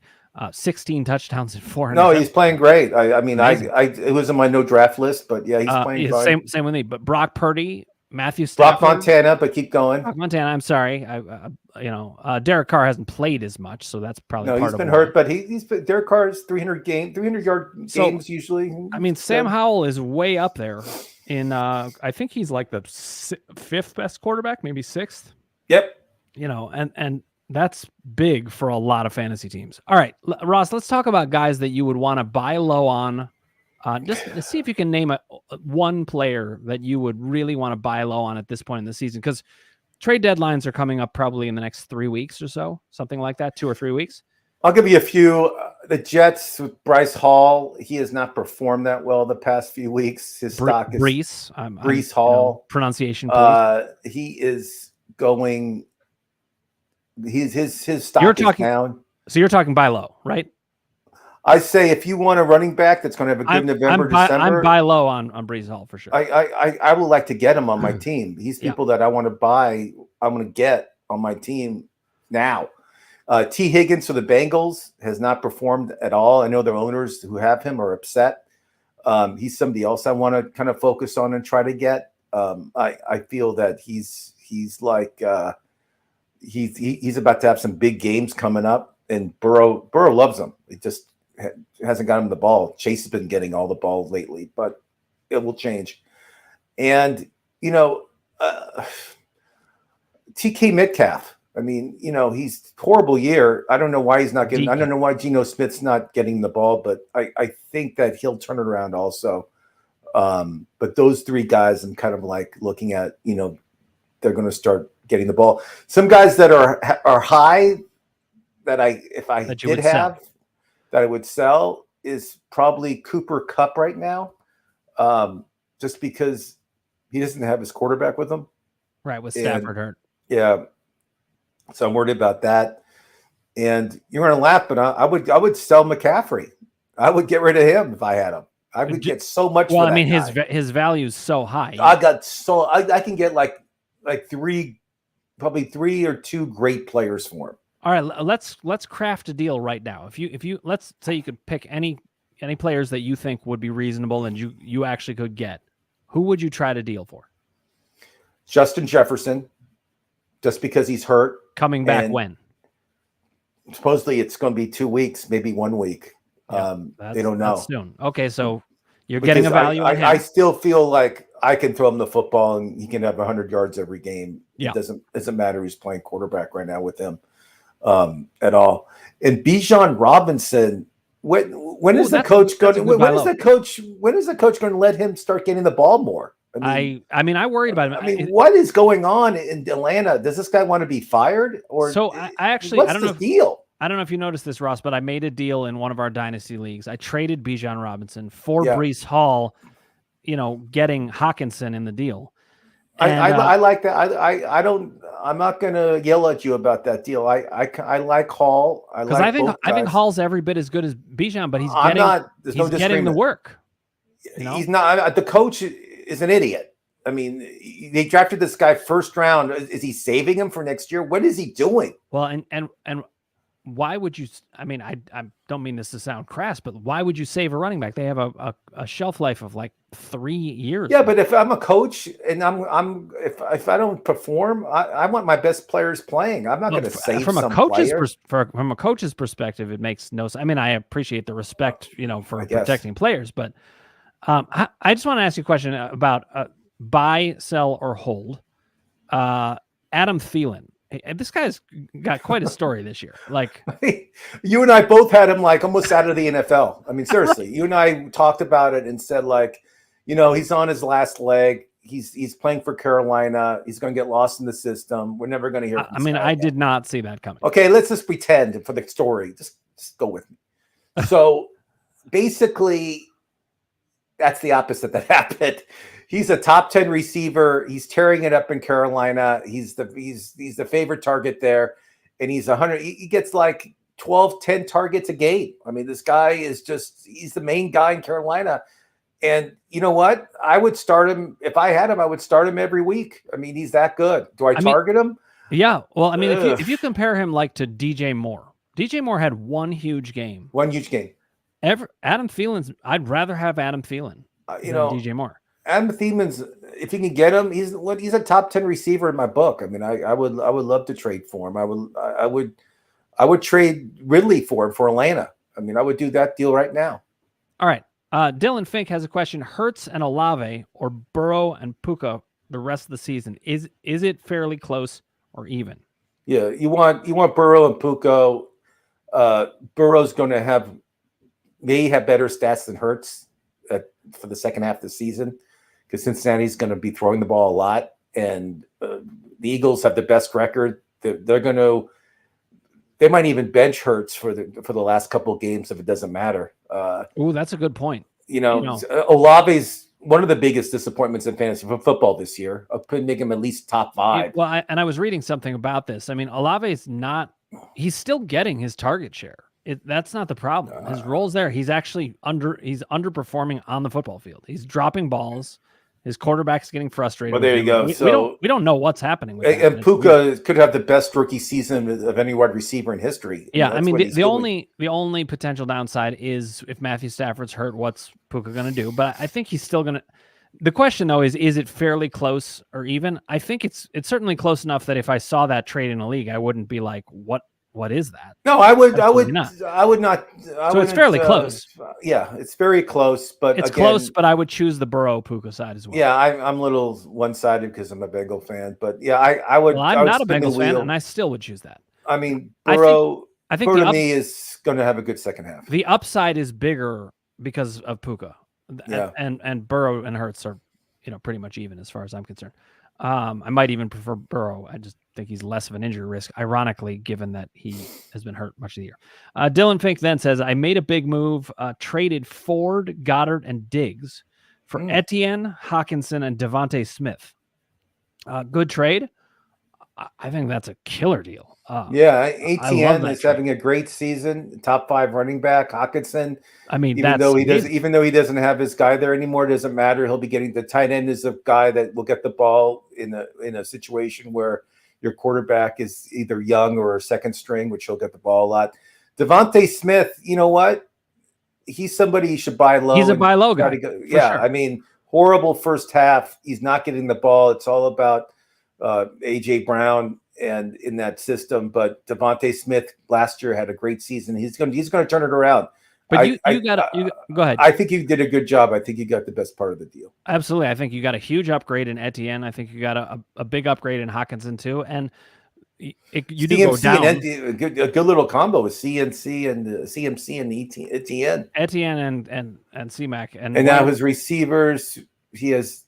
Speaker 1: 16 touchdowns and 400.
Speaker 2: No, he's playing great. I mean, it was on my no draft list, but yeah, he's playing fine.
Speaker 1: Same with me. But Brock Purdy, Matthew Stafford,
Speaker 2: Brock Montana, but keep going.
Speaker 1: Brock Montana. I'm sorry. Derek Carr hasn't played as much, so that's probably part of it.
Speaker 2: He's been hurt, but he's Derek Carr's 300 yard games usually.
Speaker 1: I mean, Sam Howell is way up there in. I think he's like the 5th best quarterback, maybe 6th.
Speaker 2: Yep.
Speaker 1: And that's big for a lot of fantasy teams. All right, Ross, let's talk about guys that you would want to buy low on. Just to see if you can name one player that you would really want to buy low on at this point in the season, because trade deadlines are coming up probably in the next 3 weeks or so, something like that, 2 or 3 weeks.
Speaker 2: I'll give you a few. The Jets with Bryce Hall, he has not performed that well the past few weeks. His stock is Breece Hall.
Speaker 1: Pronunciation, please.
Speaker 2: He is going. His stock is down.
Speaker 1: So you're talking buy low, right?
Speaker 2: I say if you want a running back that's going to have a good November, December.
Speaker 1: I'm buy low on Breece Hall for sure.
Speaker 2: I would like to get him on my team. He's people that I want to buy. I'm going to get on my team now. T. Higgins for the Bengals has not performed at all. I know their owners who have him are upset. He's somebody else I want to kind of focus on and try to get. I feel that he's like he's about to have some big games coming up, and Burrow loves him. It just hasn't got him the ball. Chase has been getting all the balls lately, but it will change. And TK Metcalf. I mean, he's horrible year. I don't know why he's not getting. I don't know why Geno Smith's not getting the ball, but I think that he'll turn it around also. But those 3 guys, I'm kind of like looking at. They're going to start getting the ball. Some guys that are high that I would sell is probably Cooper Kupp right now, just because he doesn't have his quarterback with him.
Speaker 1: Right, with Stafford hurt.
Speaker 2: Yeah, so I'm worried about that. And you're going to laugh, but I would sell McCaffrey. I would get rid of him if I had him. I would get so much.
Speaker 1: Well,
Speaker 2: for that
Speaker 1: guy. his value is so high.
Speaker 2: I can get like 3, probably 3 or 2 great players for him.
Speaker 1: All right, let's craft a deal right now. If you let's say you could pick any players that you think would be reasonable and you actually could get, who would you try to deal for?
Speaker 2: Justin Jefferson, just because he's hurt.
Speaker 1: Coming back when?
Speaker 2: Supposedly it's going to be 2 weeks, maybe 1 week. They don't know.
Speaker 1: Soon. Okay, so you're getting a value.
Speaker 2: I still feel like I can throw him the football and he can have 100 yards every game.
Speaker 1: Yeah.
Speaker 2: It doesn't matter who's playing quarterback right now with him at all. And Bijan Robinson, when is the coach going to let him start getting the ball more?
Speaker 1: I worried about him.
Speaker 2: What is going on in Atlanta? Does this guy want to be fired? Or
Speaker 1: so I actually
Speaker 2: what's
Speaker 1: I don't know
Speaker 2: the deal.
Speaker 1: I don't know if you noticed this, Ross, but I made a deal in one of our dynasty leagues. I traded Bijan Robinson for Breece Hall, getting Hawkinson in the deal.
Speaker 2: And, I like that. I don't. I'm not going to yell at you about that deal. I like Hall.
Speaker 1: I think Hall's every bit as good as Bijan, but he's getting the work.
Speaker 2: He's not. The coach is an idiot. I mean, they drafted this guy first round. Is he saving him for next year? What is he doing?
Speaker 1: Well, and why would you? I mean, I don't mean this to sound crass, but why would you save a running back? They have a shelf life of like 3 years.
Speaker 2: Yeah, but if I'm a coach and if I don't perform, I want my best players playing. I'm not going to save
Speaker 1: from
Speaker 2: some
Speaker 1: a coach's
Speaker 2: player.
Speaker 1: From a coach's perspective, it makes no sense. I mean, I appreciate the respect, for protecting players, but I just want to ask you a question about buy, sell, or hold. Adam Thielen. This guy's got quite a story this year. Like
Speaker 2: you and I both had him like almost out of the NFL. I mean, seriously, you and I talked about it and said like, he's on his last leg. He's playing for Carolina. He's going to get lost in the system. We're never going to hear from this guy
Speaker 1: I did not see that coming.
Speaker 2: Okay, let's just pretend for the story. Just go with me. So basically, that's the opposite that happened. He's a top 10 receiver. He's tearing it up in Carolina. He's the favorite target there. And he's 100. He gets like 10 targets a game. I mean, this guy is he's the main guy in Carolina. And you know what? I would start him. If I had him, I would start him every week. I mean, he's that good. Do I target him?
Speaker 1: Yeah. Well, I mean, if you compare him like to DJ Moore had one huge game. Adam Thielen's, I'd rather have Adam Thielen than DJ Moore.
Speaker 2: Adam Thielen's, if you can get him, he's a top 10 receiver in my book. I mean, I would love to trade for him. I would trade Ridley for him for Atlanta. I mean, I would do that deal right now.
Speaker 1: All right. Dylan Fink has a question: Hurts and Olave or Burrow and Puka the rest of the season? Is it fairly close or even?
Speaker 2: Yeah, you want Burrow and Puka. Burrow's going to may have better stats than Hurts for the second half of the season, because Cincinnati's going to be throwing the ball a lot, and the Eagles have the best record. They might even bench Hurts for the last couple of games if it doesn't matter.
Speaker 1: Oh, that's a good point.
Speaker 2: Olave's one of the biggest disappointments in fantasy football this year. I could make him at least top 5.
Speaker 1: I was reading something about this. I mean, Olave's he's still getting his target share. That's not the problem. His role's there. He's actually he's underperforming on the football field. He's dropping balls. His quarterback's getting frustrated.
Speaker 2: Well, there you go.
Speaker 1: We don't know what's happening with
Speaker 2: and Puka could have the best rookie season of any wide receiver in history.
Speaker 1: Yeah, I mean, the only potential downside is if Matthew Stafford's hurt, what's Puka going to do? But I think he's still going to. The question though is it fairly close or even? I think it's certainly close enough that if I saw that trade in a league, I wouldn't be like, what is that?
Speaker 2: No, I would not. So
Speaker 1: it's fairly close.
Speaker 2: Yeah, it's very close, but
Speaker 1: it's close. But I would choose the Burrow Puka side as well.
Speaker 2: Yeah, I'm a little one-sided because I'm a Bengal fan, but yeah, I would.
Speaker 1: Well, I'm not a Bengals fan, and I still would choose that.
Speaker 2: I mean, Burrow.
Speaker 1: I think
Speaker 2: to me is going to have a good second half.
Speaker 1: The upside is bigger because of Puka.
Speaker 2: Yeah,
Speaker 1: and Burrow and Hurts are, pretty much even as far as I'm concerned. I might even prefer Burrow. I just think he's less of an injury risk, ironically, given that he has been hurt much of the year. Dylan Fink then says, I made a big move, traded Ford, Goddard, and Diggs for Etienne, Hawkinson, and Devontae Smith. Good trade. I think that's a killer deal.
Speaker 2: Etienne is having a great season. Top 5 running back. Hawkinson.
Speaker 1: I mean,
Speaker 2: even though he doesn't have his guy there anymore, it doesn't matter. He'll be getting the tight end is a guy that will get the ball in a situation where your quarterback is either young or a second string, which he'll get the ball a lot. Devontae Smith, you know what? He's somebody you should buy low.
Speaker 1: He's a buy low guy.
Speaker 2: Sure. I mean, horrible first half. He's not getting the ball. It's all about AJ Brown and in that system. But Devontae Smith last year had a great season. He's going to turn it around.
Speaker 1: But go ahead.
Speaker 2: I think you did a good job. I think you got the best part of the deal.
Speaker 1: Absolutely. I think you got a huge upgrade in Etienne. I think you got a big upgrade in Hawkinson too. And you do go down.
Speaker 2: A good little combo with CMC and Etienne
Speaker 1: and C-Mac. And
Speaker 2: now his receivers, he has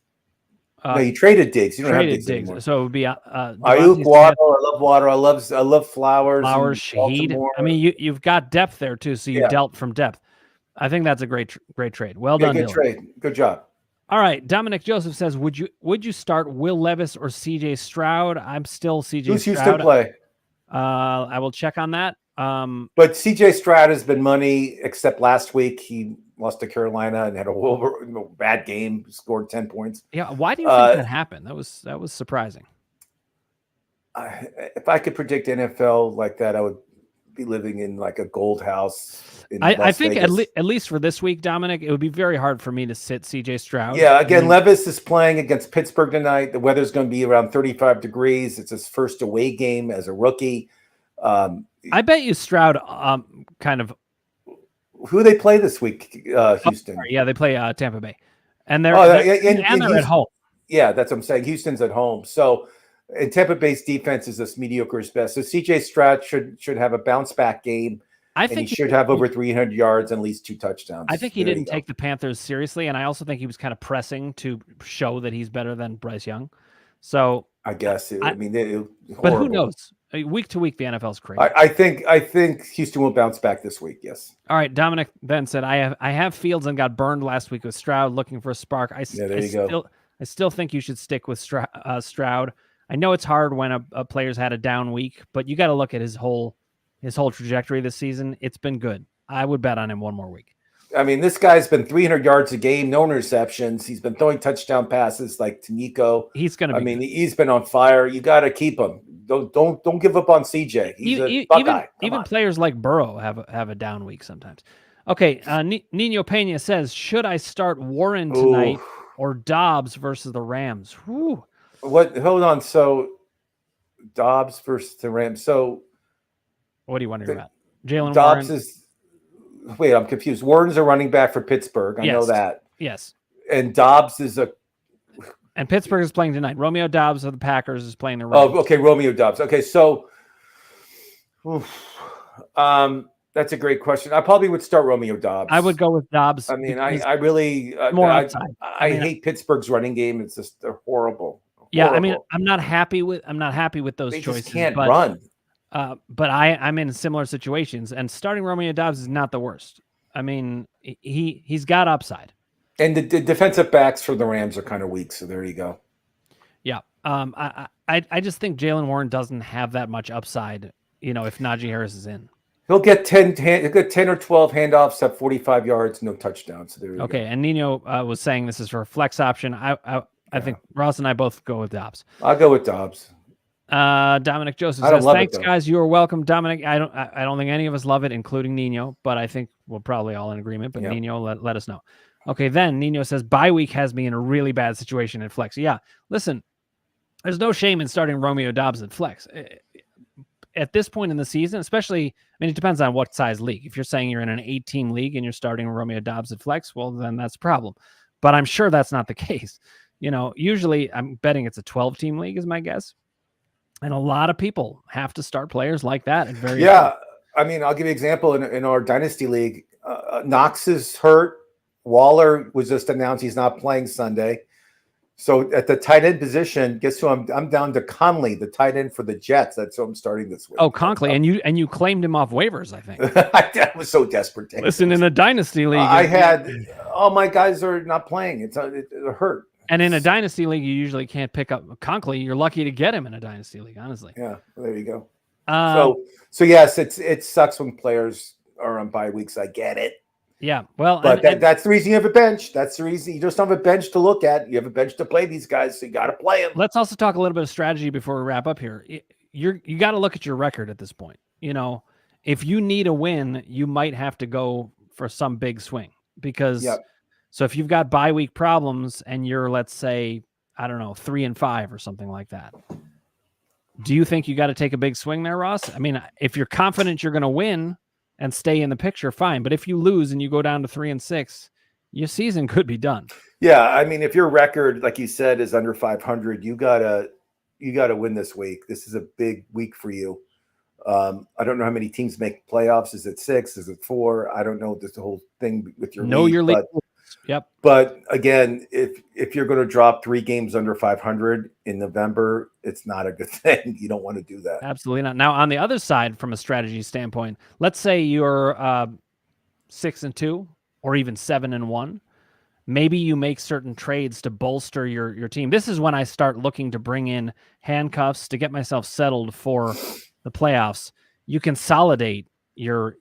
Speaker 2: No, you traded Diggs. You don't have Diggs
Speaker 1: Diggs
Speaker 2: anymore.
Speaker 1: so it would be
Speaker 2: Ayuk, Waddle. I love Waddle. I love Flowers.
Speaker 1: Shaheed. I mean, you've got depth there too, so you dealt from depth. I think that's a great trade. Well done,
Speaker 2: good
Speaker 1: Dylan.
Speaker 2: trade. Good job.
Speaker 1: All right, Dominic Joseph says, would you start Will Levis or CJ Stroud? I'm still CJ
Speaker 2: Who's
Speaker 1: Stroud.
Speaker 2: Houston play?
Speaker 1: I will check on that.
Speaker 2: But CJ Stroud has been money, except last week he lost to Carolina and had a bad game, scored 10 points.
Speaker 1: Yeah, why do you think that happened? That was surprising.
Speaker 2: If I could predict NFL like that, I would be living in like a gold house.
Speaker 1: I think at least for this week, Dominic, it would be very hard for me to sit CJ Stroud.
Speaker 2: Yeah, again, Levis is playing against Pittsburgh tonight. The weather's going to be around 35 degrees. It's his first away game as a rookie.
Speaker 1: I bet you Stroud kind of.
Speaker 2: Who they play this week? Houston.
Speaker 1: Yeah, they play Tampa Bay, and they're at home.
Speaker 2: Yeah, that's what I'm saying. Houston's at home, so and Tampa Bay's defense is as mediocre as best. So CJ Stroud should have a bounce back game. I think he should have over 300 yards and at least 2 touchdowns.
Speaker 1: I think he didn't take the Panthers seriously, and I also think he was kind of pressing to show that he's better than Bryce Young. So
Speaker 2: I guess but
Speaker 1: who knows? Week to week, the NFL's crazy.
Speaker 2: I think Houston will bounce back this week. Yes.
Speaker 1: All right. Dominic then said, I have Fields and got burned last week with Stroud, looking for a spark. I still think you should stick with Stroud. I know it's hard when a player's had a down week, but you got to look at his whole trajectory this season. It's been good. I would bet on him one more week.
Speaker 2: I mean, this guy's been 300 yards a game, no interceptions. He's been throwing touchdown passes like to Nico.
Speaker 1: He's going to be
Speaker 2: he's been on fire. You got to keep him. Don't give up on CJ. He's a Buckeye.
Speaker 1: Even players like Burrow have a down week sometimes. Okay, Nino Pena says, should I start Warren tonight or Dobbs versus the Rams? Whew.
Speaker 2: What? Hold on. So Dobbs versus the Rams. So
Speaker 1: what are you wondering about? Jalen
Speaker 2: Dobbs
Speaker 1: Warren?
Speaker 2: Wait, I'm confused. Warren's a running back for Pittsburgh. I know that.
Speaker 1: Yes.
Speaker 2: And Dobbs is
Speaker 1: and Pittsburgh is playing tonight. Romeo Dobbs of the Packers is playing the Rams.
Speaker 2: Oh, okay. Romeo Dobbs. Okay, so that's a great question. I probably would start Romeo Dobbs.
Speaker 1: I would go with Dobbs.
Speaker 2: I mean, I really
Speaker 1: more outside.
Speaker 2: I hate Pittsburgh's running game. It's just they're horrible.
Speaker 1: Yeah, I mean, I'm not happy with those
Speaker 2: they
Speaker 1: choices.
Speaker 2: Just can't run.
Speaker 1: But I'm in similar situations, and starting Romeo Dobbs is not the worst. I mean, he's got upside.
Speaker 2: And the defensive backs for the Rams are kind of weak, so there you go.
Speaker 1: Yeah. I just think Jalen Warren doesn't have that much upside, if Najee Harris is in.
Speaker 2: He'll get 10 or 12 handoffs at 45 yards, no touchdowns. So there you go.
Speaker 1: Okay, and Nino was saying this is for a flex option. I think Ross and I both go with Dobbs.
Speaker 2: I'll go with Dobbs.
Speaker 1: Dominic Joseph says, "Thanks, guys. You are welcome, Dominic. I don't think any of us love it, including Nino, but I think we're probably all in agreement. But Nino, let us know." Okay, then Nino says, "Bye week has me in a really bad situation in flex." Yeah, listen, there's no shame in starting Romeo Dobbs at flex at this point in the season, especially. I mean, it depends on what size league. If you're saying you're in an 8-team league and you're starting Romeo Dobbs at flex, well, then that's a problem. But I'm sure that's not the case. Usually I'm betting it's a 12-team league is my guess. And a lot of people have to start players like that.
Speaker 2: I mean, I'll give you an example. In our Dynasty League, Knox is hurt. Waller was just announced he's not playing Sunday. So at the tight end position, guess who I'm down to Conley, the tight end for the Jets. That's who I'm starting this week.
Speaker 1: Oh, Conley, and you claimed him off waivers, I think.
Speaker 2: I was so desperate.
Speaker 1: Listen, in a Dynasty League,
Speaker 2: I had all my guys are not playing. It's hurt.
Speaker 1: And in a Dynasty League, you usually can't pick up Conklin. You're lucky to get him in a Dynasty League, honestly.
Speaker 2: Yeah, there you go. So yes, it sucks when players are on bye weeks. I get it.
Speaker 1: Yeah, well,
Speaker 2: but that's the reason you have a bench. That's the reason you just don't have a bench to look at. You have a bench to play these guys, so you got to play them.
Speaker 1: Let's also talk a little bit of strategy before we wrap up here. You got to look at your record at this point. If you need a win, you might have to go for some big swing because. Yep. So if you've got bye week problems and you're, let's say, I don't know, 3-5 or something like that, do you think you got to take a big swing there, Ross? I mean, if you're confident you're going to win and stay in the picture, fine. But if you lose and you go down to 3-6, your season could be done.
Speaker 2: Yeah, I mean, if your record, like you said, is under 500, you gotta win this week. This is a big week for you. I don't know how many teams make playoffs. Is it 6? Is it 4? I don't know. This the whole thing with your
Speaker 1: league. Yep.
Speaker 2: But again, if you're going to drop 3 games under 500 in November, it's not a good thing. You don't want to do that.
Speaker 1: Absolutely not. Now, on the other side, from a strategy standpoint, let's say you're 6-2 or even 7-1. Maybe you make certain trades to bolster your team. This is when I start looking to bring in handcuffs to get myself settled for the playoffs. You consolidate your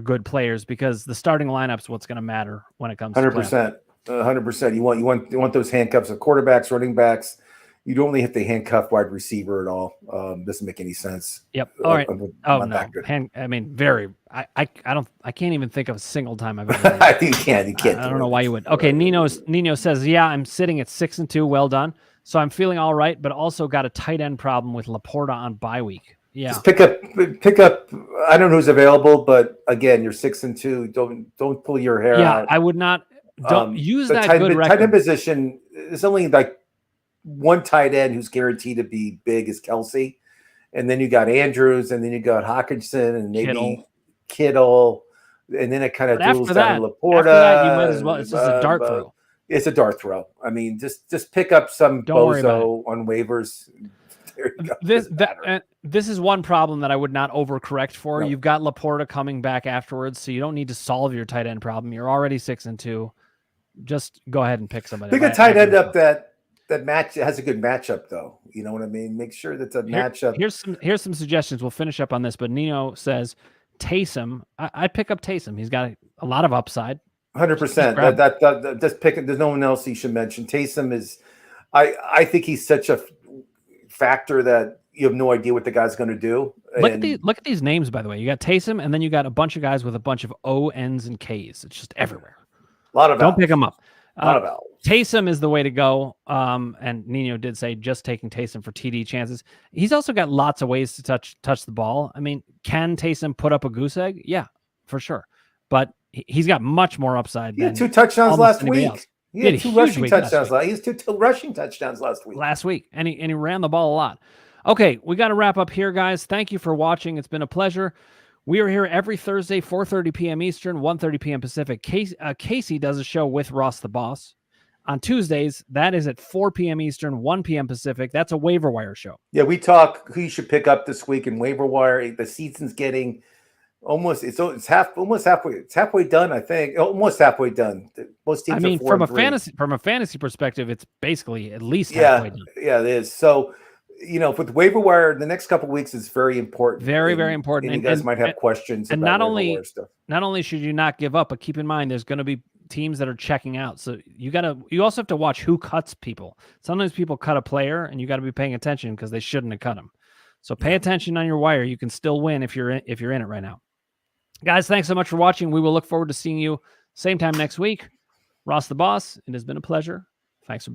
Speaker 1: good players because the starting lineup's what's going to matter when it comes
Speaker 2: 100%. 100%. You want those handcuffs of quarterbacks, running backs. You don't really have to handcuff wide receiver at all. Doesn't make any sense.
Speaker 1: Yep. All right. Oh no. I can't even think of a single time I've ever.
Speaker 2: You can't.
Speaker 1: I don't know why you would. Okay. Nino says, yeah, I'm sitting at 6-2. Well done. So I'm feeling all right, but also got a tight end problem with Laporta on bye week. Yeah.
Speaker 2: Just pick up. I don't know who's available, but again, you're 6-2. Don't pull your hair out.
Speaker 1: I would not. Don't use that good record.
Speaker 2: Tight end position. There's only like one tight end who's guaranteed to be big is Kelsey, and then you got Andrews, and then you got Hawkinson, and maybe Kittle, and then it kind of duels down to Laporta. After that, you might as well. It's just a dart throw. It's a dart throw. I mean, just pick up some bozo on waivers.
Speaker 1: This is one problem that I would not overcorrect for.
Speaker 2: No.
Speaker 1: You've got Laporta coming back afterwards, so you don't need to solve your tight end problem. You're already 6-2. Just go ahead and pick somebody.
Speaker 2: Pick a tight end up that has a good matchup, though. You know what I mean? Make sure that's a matchup.
Speaker 1: Here's some suggestions. We'll finish up on this, but Nino says Taysom. I'd pick up Taysom. He's got a lot of upside.
Speaker 2: 100%. That just pick it. There's no one else you should mention. Taysom is. I think he's such a factor that you have no idea what the guy's going to do.
Speaker 1: Look at these names, by the way. You got Taysom, and then you got a bunch of guys with a bunch of O, N's, and K's. It's just everywhere.
Speaker 2: A lot of
Speaker 1: don't pick them up.
Speaker 2: A lot of vowels.
Speaker 1: Taysom is the way to go. And Nino did say just taking Taysom for TD chances. He's also got lots of ways to touch the ball. I mean, can Taysom put up a goose egg? Yeah, for sure. But he's got much more upside.
Speaker 2: He had 2 touchdowns last week. He had 2 rushing touchdowns. He has 2 rushing touchdowns last week.
Speaker 1: And he ran the ball a lot. Okay, we got to wrap up here, guys. Thank you for watching. It's been a pleasure. We are here every Thursday, 4:30 p.m. Eastern, 1:30 p.m. Pacific. Casey does a show with Ross the Boss. On Tuesdays, that is at 4 p.m. Eastern, 1 p.m. Pacific. That's a waiver wire show.
Speaker 2: Yeah, we talk who you should pick up this week in waiver wire. The season's getting almost halfway. It's halfway done, I think. Almost halfway done. Most teams. I mean,
Speaker 1: from a fantasy perspective, it's basically at least halfway done.
Speaker 2: Yeah, it is. So, with waiver wire, the next couple of weeks is very important.
Speaker 1: Very, very important.
Speaker 2: And you guys might have questions.
Speaker 1: And not only should you not give up, but keep in mind there's going to be teams that are checking out. So you also have to watch who cuts people. Sometimes people cut a player, and you got to be paying attention because they shouldn't have cut him. So pay attention on your wire. You can still win if you're in it right now. Guys, thanks so much for watching. We will look forward to seeing you same time next week. Ross the Boss, it has been a pleasure. Thanks for being